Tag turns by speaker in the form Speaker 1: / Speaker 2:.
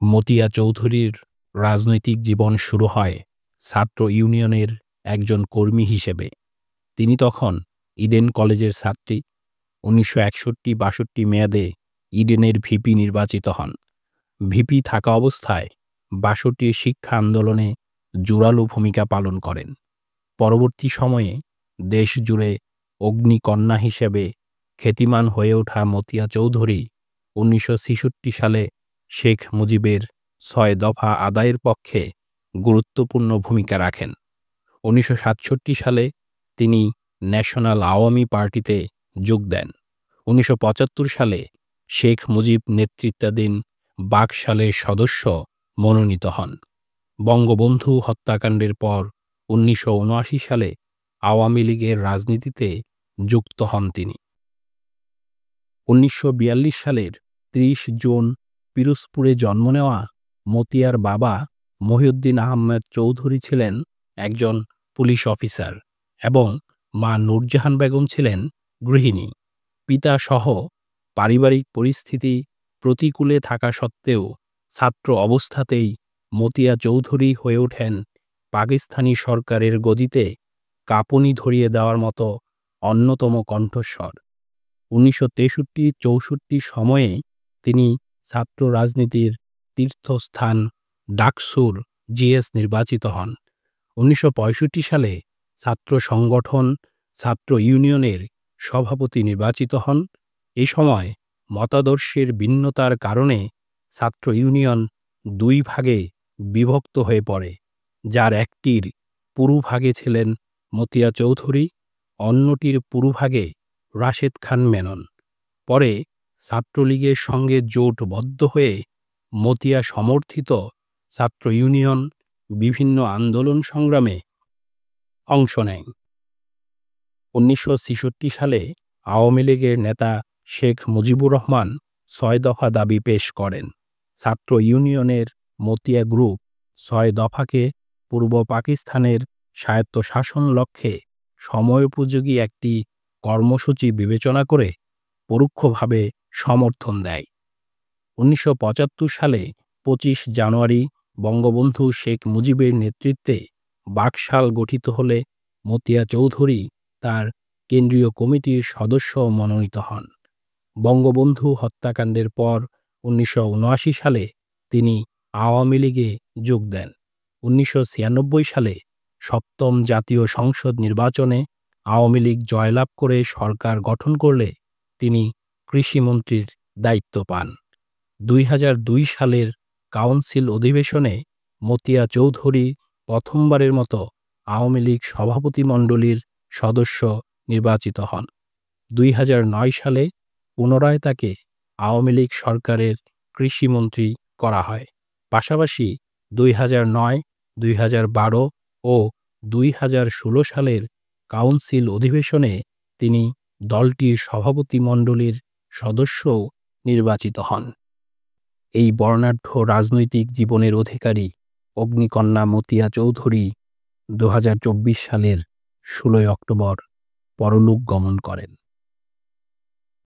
Speaker 1: মতিয়া চৌধুরীর রাজনৈতিক জীবন শুরু হয় ছাত্র ইউনিয়নের একজন কর্মী হিসেবে। তিনি তখন ইডেন কলেজের ছাত্রী। 1961-62 মেয়াদে ইডেনের ভিপি নির্বাচিত হন। ভিপি থাকা অবস্থায় ৬২ শিক্ষা আন্দোলনে জোরালো ভূমিকা পালন করেন। পরবর্তী সময়ে দেশ জুড়ে অগ্নিকন্যা হিসেবে খ্যাতিমান হয়ে ওঠা মতিয়া চৌধুরী 1966 সালে শেখ মুজিবের ৬ দফা আদায়ের পক্ষে গুরুত্বপূর্ণ ভূমিকা রাখেন। 1967 সালে তিনি ন্যাশনাল আওয়ামী পার্টিতে যোগ দেন। 1975 সালে শেখ মুজিব নেতৃত্বাধীন বাকশালের সদস্য মনোনীত হন। বঙ্গবন্ধু হত্যাকাণ্ডের পর 1979 সালে আওয়ামী লীগের রাজনীতিতে যুক্ত হন তিনি। 1942 সালের 30 জুন পিরোজপুরে জন্ম নেওয়া মতিয়ার বাবা মহিউদ্দিন আহমেদ চৌধুরী ছিলেন একজন পুলিশ অফিসার এবং মা নূরজাহান বেগম ছিলেন গৃহিণী। পিতাসহ পারিবারিক পরিস্থিতি প্রতিকূলে থাকা সত্ত্বেও ছাত্র অবস্থাতেই মতিয়া চৌধুরী হয়ে ওঠেন পাকিস্তানি সরকারের গদিতে কাঁপুনি ধরিয়ে দেওয়ার মতো অন্যতম কণ্ঠস্বর। 1963-64 সময়ে তিনি ছাত্র রাজনীতির তীর্থস্থান ডাকসুর জিএস নির্বাচিত হন। 1965 সালে ছাত্র সংগঠন ছাত্র ইউনিয়নের সভাপতি নির্বাচিত হন। এ সময় মতাদর্শের ভিন্নতার কারণে ছাত্র ইউনিয়ন 2 ভাগে বিভক্ত হয়ে পড়ে, যার একটির পুরুভাগে ছিলেন মতিয়া চৌধুরী, অন্যটির পুরুভাগে রাশেদ খান মেনন। পরে ছাত্রলীগের সঙ্গে জোটবদ্ধ হয়ে মতিয়া সমর্থিত ছাত্র ইউনিয়ন বিভিন্ন আন্দোলন সংগ্রামে অংশ নেয়। 1966 সালে আওয়ামী লীগের নেতা শেখ মুজিবুর রহমান 6 দফা দাবি পেশ করেন। ছাত্র ইউনিয়নের মতিয়া গ্রুপ 6 দফাকে পূর্ব পাকিস্তানের স্বায়ত্তশাসন লক্ষ্যে সময়োপযোগী একটি কর্মসূচি বিবেচনা করে পরোক্ষভাবে সমর্থন দেয়। 1975 সালে 25 জানুয়ারি বঙ্গবন্ধু শেখ মুজিবের নেতৃত্বে বাকশাল গঠিত হলে মতিয়া চৌধুরী তার কেন্দ্রীয় কমিটির সদস্য মনোনীত হন। বঙ্গবন্ধু হত্যাকাণ্ডের পর 1979 সালে তিনি আওয়ামী লীগে যোগ দেন। 1996 সালে 7ম জাতীয় সংসদ নির্বাচনে আওয়ামী লীগ জয়লাভ করে সরকার গঠন করলে তিনি কৃষিমন্ত্রীর দায়িত্ব পান। 2002 সালের কাউন্সিল অধিবেশনে মতিয়া চৌধুরী প্রথমবারের মতো আওয়ামী লীগ সভাপতিমণ্ডলীর সদস্য নির্বাচিত হন। 2009 সালে পুনরায় তাকে আওয়ামী লীগ সরকারের কৃষিমন্ত্রী করা হয়। পাশাপাশি 2009, 2012 ও 2016 সালের কাউন্সিল অধিবেশনে তিনি দলটির সভাপতিমণ্ডলীর সদস্যও নির্বাচিত হন। এই বর্ণাঢ্য রাজনৈতিক জীবনের অধিকারী অগ্নিকন্যা মতিয়া চৌধুরী 2024 সালের 16 অক্টোবর পরলোক গমন করেন।